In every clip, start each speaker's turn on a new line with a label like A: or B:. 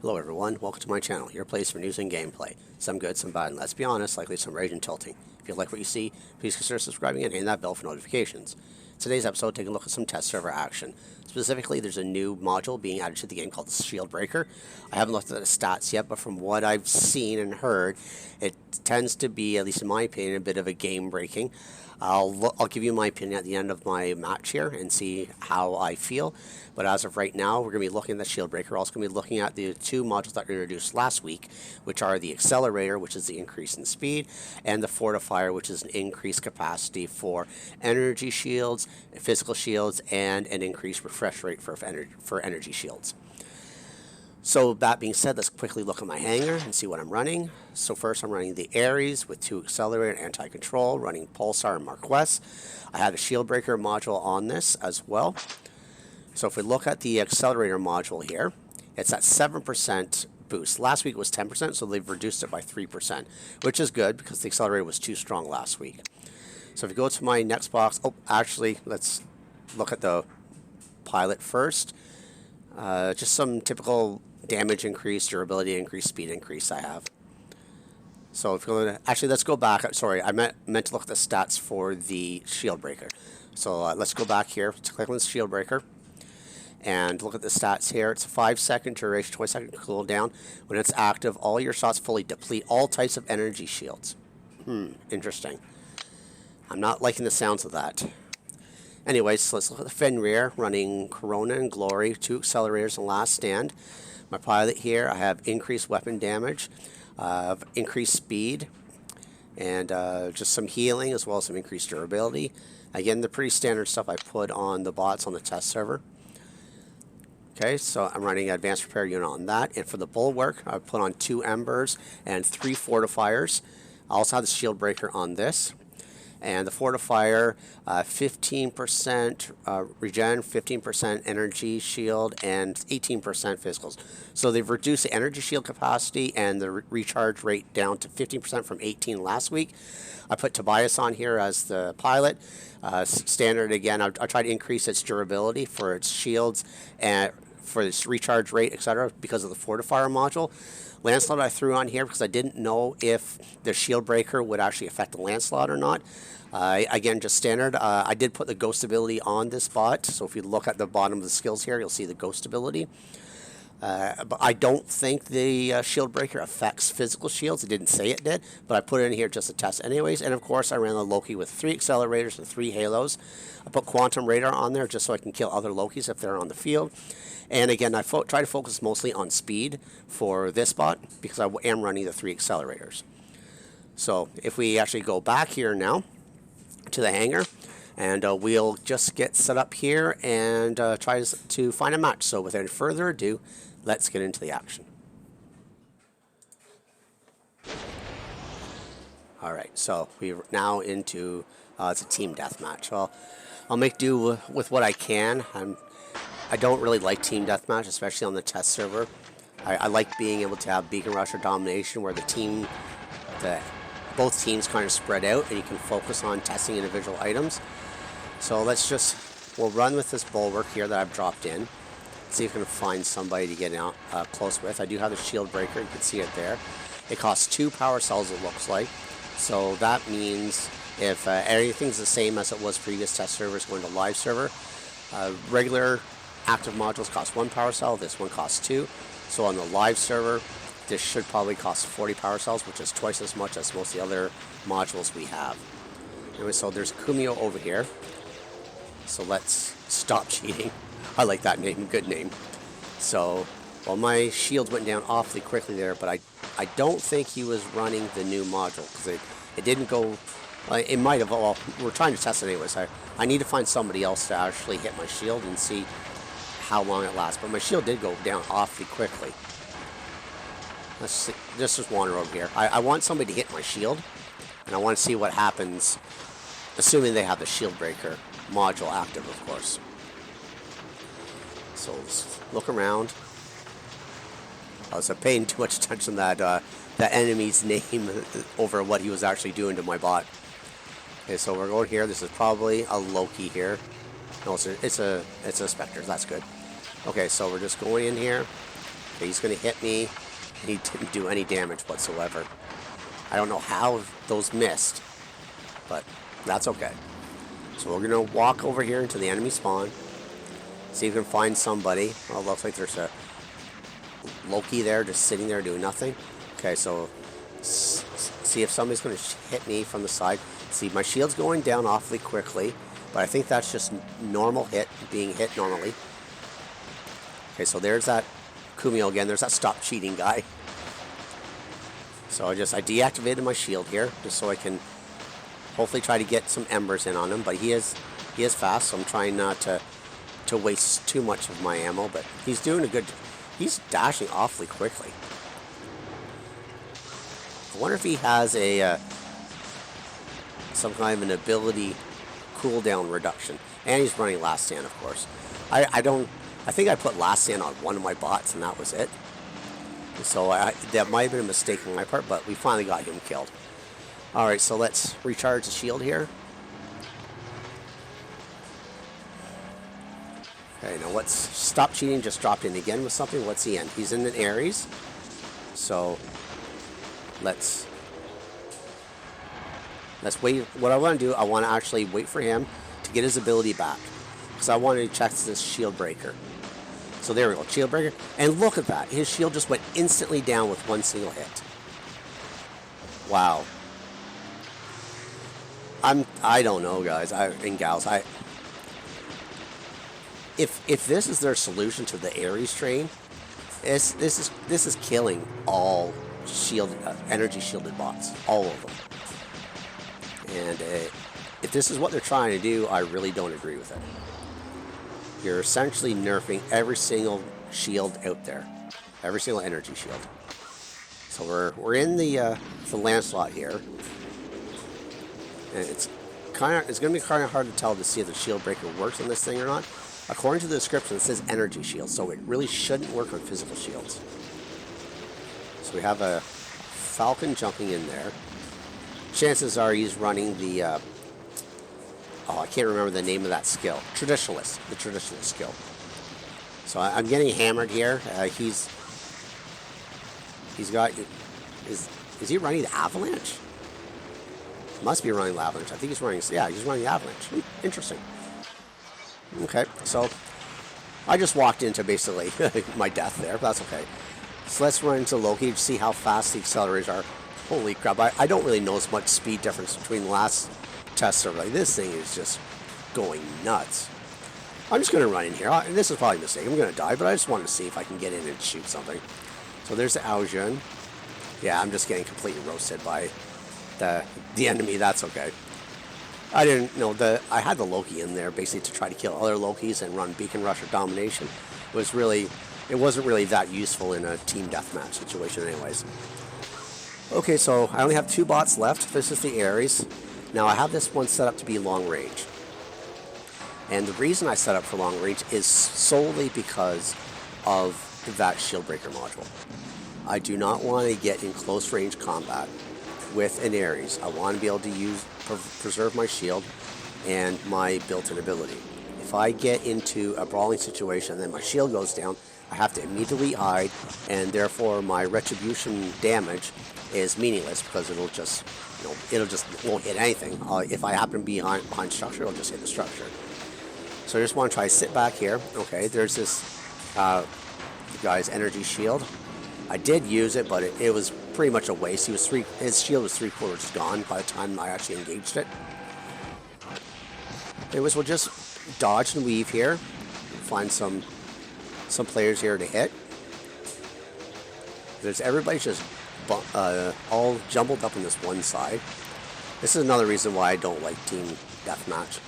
A: Hello everyone, welcome to my channel, your place for news and gameplay. Some good, some bad, and let's be honest, likely some rage and tilting. If you like what you see, please consider subscribing and hitting that bell for notifications. Today's episode, taking a look at some test server action. Specifically, there's a new module being added to the game called the Shield Breaker. I haven't looked at the stats yet, but from what I've seen and heard, it tends to be, at least in my opinion, a bit of a game breaking. I'll give you my opinion at the end of my match here and see how I feel. But as of right now, we're going to be looking at the Shield Breaker. We're also going to be looking at the two modules that were introduced last week, which are the Accelerator, which is the increase in speed, and the Fortifier, which is an increased capacity for energy shields, physical shields, and an increased refresh rate for energy shields. So that being said, let's quickly look at my hanger and see what I'm running. So first I'm running the Ares with 2 Accelerator and Anti-Control, running Pulsar and Marquess. I had a Shield Breaker module on this as well. So if we look at the Accelerator module here, it's at 7% boost. Last week it was 10%, so they've reduced it by 3%, which is good because the Accelerator was too strong last week. So if you go to my next box, actually, let's look at the pilot first. Just some typical damage increase, durability increase, speed increase I have. So if you're going to, actually let's go back. Sorry, I meant to look at the stats for the Shield Breaker. So let's go back here. Let's click on the Shield Breaker and look at the stats here. It's a 5-second duration, 20-second cooldown. When it's active, all your shots fully deplete all types of energy shields. Interesting. I'm not liking the sounds of that. Anyways, so let's look at the Fenrir, running Corona and Glory, 2 Accelerators and Last Stand. My pilot here, I have increased weapon damage, increased speed, and just some healing as well as some increased durability. Again, the pretty standard stuff I put on the bots on the test server. Okay, so I'm running an advanced repair unit on that. And for the bulwark, I put on 2 embers and 3 fortifiers. I also have the Shield Breaker on this. And the Fortifier, 15% regen, 15% energy shield, and 18% physicals. So they've reduced the energy shield capacity and the recharge rate down to 15% from 18 last week. I put Tobias on here as the pilot. Standard again, I tried to increase its durability for its shields and for its recharge rate, etc., because of the Fortifier module. Lancelot I threw on here because I didn't know if the Shield Breaker would actually affect the Lancelot or not. Again, just standard. I did put the Ghost ability on this bot, so if you look at the bottom of the skills here, you'll see the Ghost ability. But I don't think the Shield Breaker affects physical shields. It didn't say it did, but I put it in here just to test anyways. And of course, I ran the Loki with 3 Accelerators and 3 Halos. I put Quantum Radar on there just so I can kill other Lokis if they're on the field. And again, I try to focus mostly on speed for this bot because I am running the 3 Accelerators. So if we actually go back here now to the hangar, and we'll just get set up here and try to find a match. So without further ado, let's get into the action. Alright, so we're now into it's a team deathmatch. Well, I'll make do with what I can. I don't really like team deathmatch, especially on the test server. I like being able to have Beacon Rush or Domination where both teams kind of spread out and you can focus on testing individual items. So we'll run with this bulwark here that I've dropped in. See if we can find somebody to get out close with. I do have the Shield Breaker, you can see it there. It costs 2 power cells, it looks like. So that means if everything's the same as it was previous test servers going to live server, regular active modules cost 1 power cell, this one costs 2. So on the live server, this should probably cost 40 power cells, which is twice as much as most of the other modules we have. Anyway, so there's Kumio over here. So let's stop cheating. I like that name, good name. So, well, my shields went down awfully quickly there, but I don't think he was running the new module, because it didn't go, it might have, well, we're trying to test it anyways. I need to find somebody else to actually hit my shield and see how long it lasts. But my shield did go down awfully quickly. Let's see, just wander over here. I want somebody to hit my shield, and I want to see what happens, assuming they have the Shield Breaker module active, of course. So let's look around. I was paying too much attention to that enemy's name over what he was actually doing to my bot. Okay, so we're going here. This is probably a Loki here. No, it's a Spectre. That's good. Okay, so we're just going in here. Okay, he's going to hit me, and he didn't do any damage whatsoever. I don't know how those missed, but that's okay. So we're going to walk over here into the enemy spawn, see if we can find somebody. Well, it looks like there's a Loki there just sitting there doing nothing. Okay, so see if somebody's going to hit me from the side. See, my shield's going down awfully quickly, but I think that's just normal being hit normally. Okay, so there's that Kumio again. There's that stop cheating guy. So I deactivated my shield here just so I can hopefully try to get some embers in on him. But he is fast, so I'm trying not to waste too much of my ammo. But he's doing a good. He's dashing awfully quickly. I wonder if he has a some kind of an ability cooldown reduction. And he's running last stand, of course. I think I put last stand on one of my bots, and that was it. So that might have been a mistake on my part, but we finally got him killed. Alright, so let's recharge the shield here. Okay, now let's stop cheating. Just dropped in again with something. What's he in? He's in an Ares. So let's wait. What I want to do, I want to actually wait for him to get his ability back, because I wanted to check this shield breaker. So there we go, shield breaker. And look at that. His shield just went instantly down with one single hit. Wow. I don't know, guys and gals. If this is their solution to the Ares train, this is killing all energy shielded bots, all of them. And if this is what they're trying to do, I really don't agree with it. You're essentially nerfing every single shield out there, every single energy shield. So we're in the Lancelot here, and it's going to be kind of hard to tell to see if the shield breaker works on this thing or not. According to the description, it says energy shield, so it really shouldn't work on physical shields. So we have a Falcon jumping in there. Chances are he's running the I can't remember the name of that skill. The traditionalist skill. So I'm getting hammered here. He's got, is he running the Avalanche? Must be running the Avalanche. I think he's running, yeah, he's running the Avalanche. Interesting. Okay, so I just walked into basically my death there, but that's okay. So let's run into Loki to see how fast the accelerators are. Holy crap, I don't really notice much speed difference between the last test server. Like, this thing is just going nuts. I'm just going to run in here. This is probably a mistake. I'm going to die, but I just wanted to see if I can get in and shoot something. So there's the Aojun. Yeah, I'm just getting completely roasted by the enemy. That's okay. I didn't know I had the Loki in there basically to try to kill other Lokis and run Beacon Rush or Domination. It wasn't really that useful in a team deathmatch situation anyways. Okay, so I only have 2 bots left. This is the Ares. Now I have this one set up to be long range. And the reason I set up for long range is solely because of that shield breaker module. I do not want to get in close range combat with an Ares. I want to be able to preserve my shield and my built-in ability. If I get into a brawling situation and then my shield goes down, I have to immediately hide, and therefore my retribution damage is meaningless because it'll just won't hit anything. If I happen to be behind structure, it'll just hit the structure. So I just want to try to sit back here. Okay, there's this guy's energy shield. I did use it, but it was pretty much a waste. His shield was 3/4 gone by the time I actually engaged it. Anyways, we'll just dodge and weave here. Find some players here to hit. There's everybody just all jumbled up on this one side. This is another reason why I don't like team deathmatch.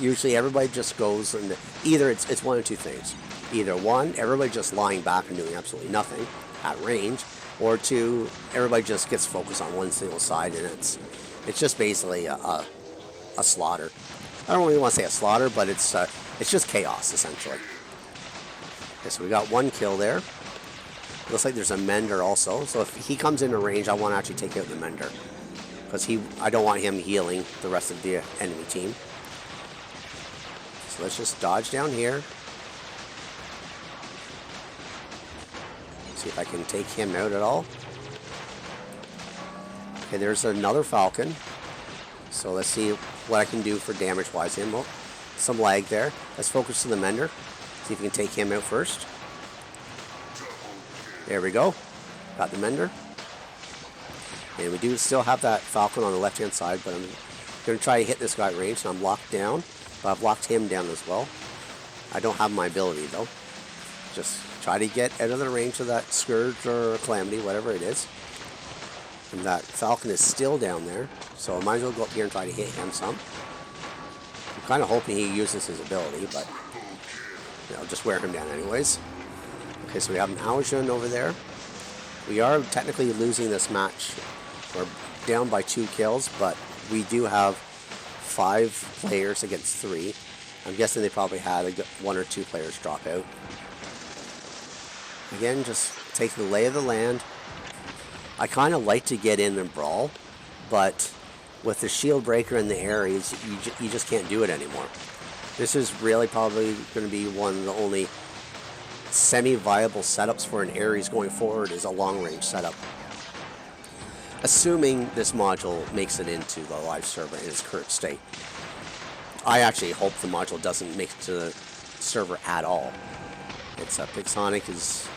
A: Usually everybody just goes, and either it's one of two things. Either one, everybody just lying back and doing absolutely nothing at range, or two, everybody just gets focused on one single side, and it's just basically a slaughter. I don't really want to say a slaughter, but it's just chaos essentially. Okay, so we got 1 kill there. Looks like there's a Mender also. So if he comes into range, I want to actually take out the Mender, because I don't want him healing the rest of the enemy team. So let's just dodge down here. See if I can take him out at all. Okay, there's another Falcon. So let's see what I can do for damage-wise. Well, some lag there. Let's focus on the Mender. See if we can take him out first. There we go. Got the Mender. And we do still have that Falcon on the left-hand side, but I'm going to try to hit this guy at range, and I'm locked down. But I've locked him down as well. I don't have my ability, though. Just try to get out of the range of that Scourge or Calamity, whatever it is. And that Falcon is still down there, so I might as well go up here and try to hit him some. I'm kind of hoping he uses his ability, but just wear him down anyways. Okay, so we have an Aojun over there. We are technically losing this match. We're down by 2 kills, but we do have 5 players against 3. I'm guessing they probably had 1 or 2 players drop out. Again, just take the lay of the land. I kind of like to get in and brawl, but with the shield breaker and the Ares, you just can't do it anymore. This is really probably going to be one of the only semi-viable setups for an Ares going forward is a long-range setup. Assuming this module makes it into the live server in its current state. I actually hope the module doesn't make it to the server at all. It's Pixonic is...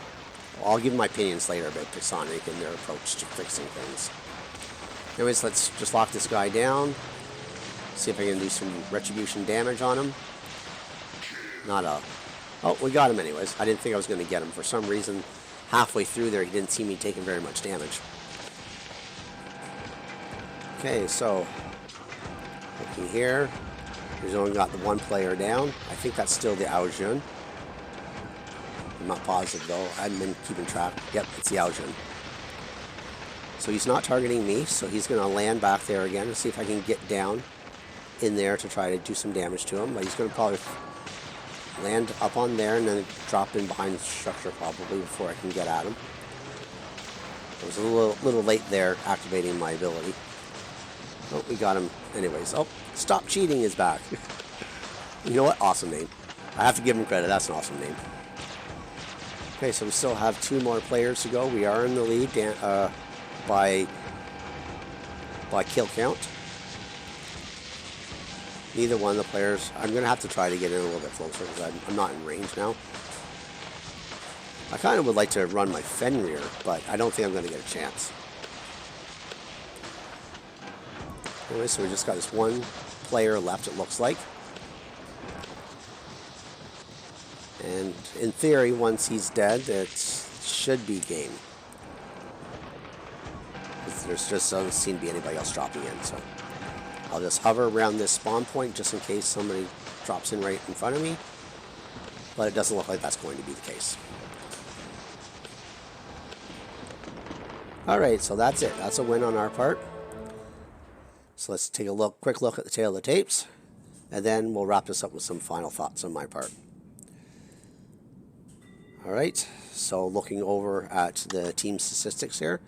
A: I'll give my opinions later about Pixonic and their approach to fixing things. Anyways, let's just lock this guy down. See if I can do some retribution damage on him. Oh, we got him anyways. I didn't think I was going to get him. For some reason, halfway through there, he didn't seem to be taking very much damage. Okay, so looking here, he's only got the 1 player down. I think that's still the Aojun. I'm not positive though. I haven't been keeping track. Yep, it's the Aojun. So he's not targeting me, so he's going to land back there again and see if I can get down in there to try to do some damage to him. But he's going to probably land up on there and then drop in behind the structure probably before I can get at him. I was a little late there activating my ability. Oh, we got him anyways. Oh, Stop Cheating is back. You know what? Awesome name. I have to give him credit. That's an awesome name. Okay, so we still have 2 more players to go. We are in the lead by kill count. Neither one of the players... I'm going to have to try to get in a little bit closer because I'm not in range now. I kind of would like to run my Fenrir, but I don't think I'm going to get a chance. Anyway, so we just got this 1 player left, it looks like. And in theory, once he's dead, it should be game. There just doesn't seem to be anybody else dropping in, so I'll just hover around this spawn point just in case somebody drops in right in front of me. But it doesn't look like that's going to be the case. Alright, so that's it. That's a win on our part. So let's take a quick look at the tail of the tapes, and then we'll wrap this up with some final thoughts on my part. Alright, so looking over at the team statistics here,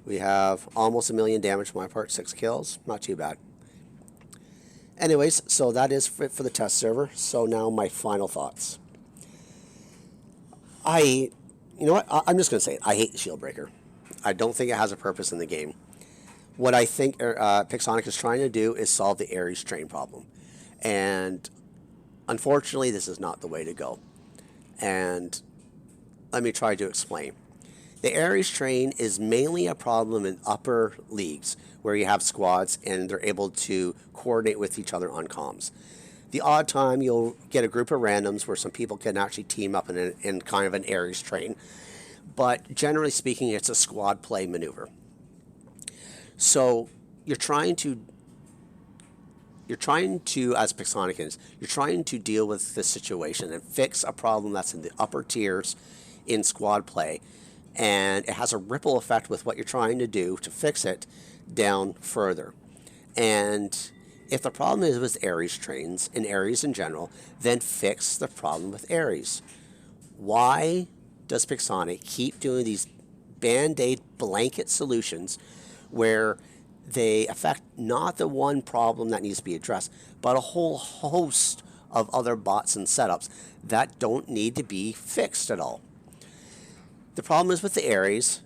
A: we have almost 1 million damage on my part, 6 kills, not too bad. Anyways, so that is it for the test server. So now my final thoughts. You know what, I'm just going to say it, I hate the shield breaker. I don't think it has a purpose in the game. What I think Pixonic is trying to do is solve the Ares train problem. And unfortunately, this is not the way to go. And let me try to explain. The Ares train is mainly a problem in upper leagues where you have squads and they're able to coordinate with each other on comms. The odd time you'll get a group of randoms where some people can actually team up in kind of an Ares train. But generally speaking, it's a squad play maneuver. So you're trying to, as Pixonic is, you're trying to deal with this situation and fix a problem that's in the upper tiers in squad play, and it has a ripple effect with what you're trying to do to fix it down further. And if the problem is with Ares trains and Ares in general, then fix the problem with Ares. Why does Pixonic keep doing these band-aid blanket solutions where they affect not the one problem that needs to be addressed, but a whole host of other bots and setups that don't need to be fixed at all? The problem is with the Ares.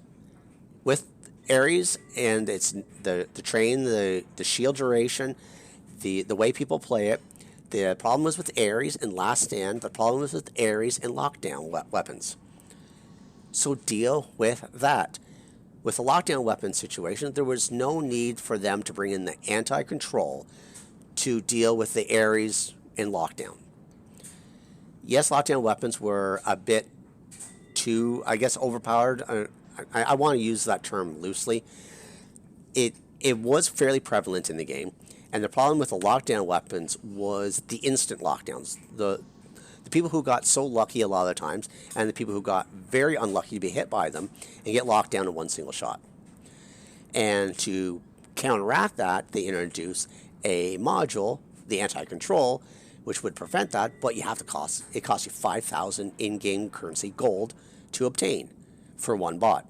A: With Ares and it's the train, the shield duration, the way people play it. The problem is with Ares and Last Stand. The problem is with Ares and lockdown weapons. So deal with that. With the lockdown weapon situation, there was no need for them to bring in the anti-control to deal with the Ares and lockdown. Yes, lockdown weapons were a bit too, I guess, overpowered. I want to use that term loosely. It was fairly prevalent in the game, and the problem with the lockdown weapons was the instant lockdowns. The people who got so lucky a lot of the times, and the people who got very unlucky to be hit by them and get locked down in one single shot. And to counteract that, they introduce a module, the anti-control, which would prevent that, but it costs you 5,000 in-game currency gold to obtain for one bot.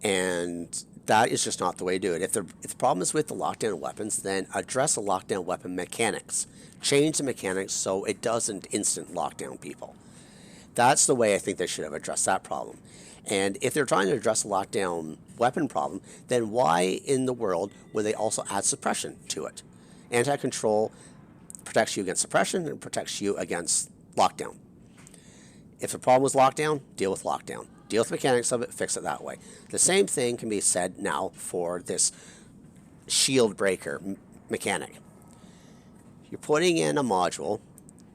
A: And that is just not the way to do it. If the problem is with the lockdown weapons, then address the lockdown weapon mechanics. Change the mechanics so it doesn't instant lockdown people. That's the way I think they should have addressed that problem. And if they're trying to address the lockdown weapon problem, then why in the world would they also add suppression to it? Anti-control protects you against suppression and protects you against lockdown. If the problem was lockdown, deal with lockdown. Deal with the mechanics of it, fix it that way. The same thing can be said now for this shield breaker mechanic. You're putting in a module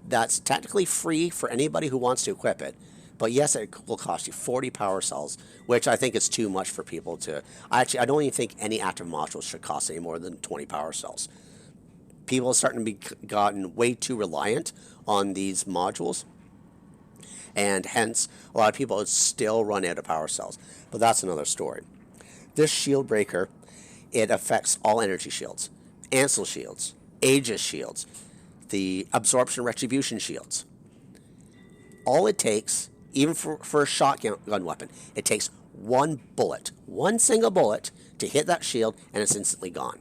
A: that's technically free for anybody who wants to equip it, but yes, it will cost you 40 power cells, which I think is too much for people to... I don't even think any active modules should cost any more than 20 power cells. People are starting to be gotten way too reliant on these modules, and hence a lot of people still run out of power cells. But that's another story. This shield breaker, it affects all energy shields, Ansel shields, Aegis shields, the absorption retribution shields. All it takes, even for a shotgun weapon, it takes one bullet, one single bullet to hit that shield, and it's instantly gone.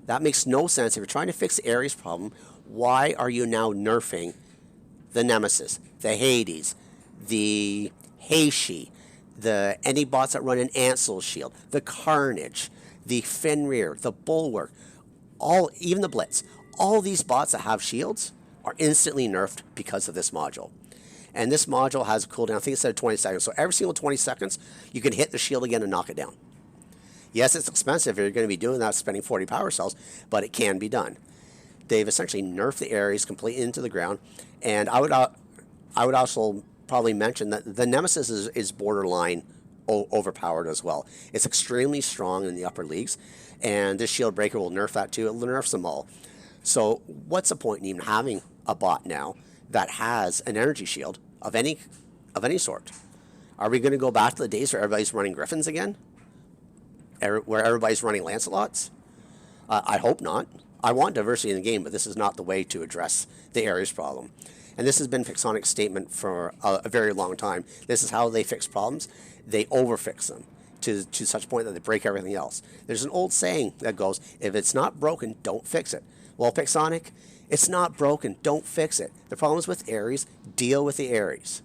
A: That makes no sense. If you're trying to fix the Ares problem, why are you now nerfing the Nemesis, the Hades, the Heishi, any bots that run an Ansel shield, the Carnage, the Fenrir, the Bulwark, even the Blitz? All these bots that have shields are instantly nerfed because of this module. And this module has a cooldown, I think it said 20 seconds. So every single 20 seconds, you can hit the shield again and knock it down. Yes, it's expensive if you're going to be doing that, spending 40 power cells, but it can be done. They've essentially nerfed the Ares completely into the ground. And I would also probably mention that the Nemesis is borderline overpowered as well. It's extremely strong in the upper leagues, and this shield breaker will nerf that too. It nerfs them all. So what's the point in even having a bot now that has an energy shield of any sort? Are we going to go back to the days where everybody's running Griffins again? Where everybody's running Lancelots? I hope not. I want diversity in the game, but this is not the way to address the Ares problem. And this has been Pixonic's statement for a very long time. This is how they fix problems. They overfix them to such a point that they break everything else. There's an old saying that goes, if it's not broken, don't fix it. Well, Pixonic, it's not broken. Don't fix it. The problem is with Ares. Deal with the Ares.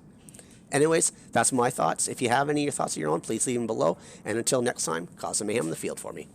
A: Anyways, that's my thoughts. If you have any of your thoughts of your own, please leave them below. And until next time, cause some mayhem in the field for me.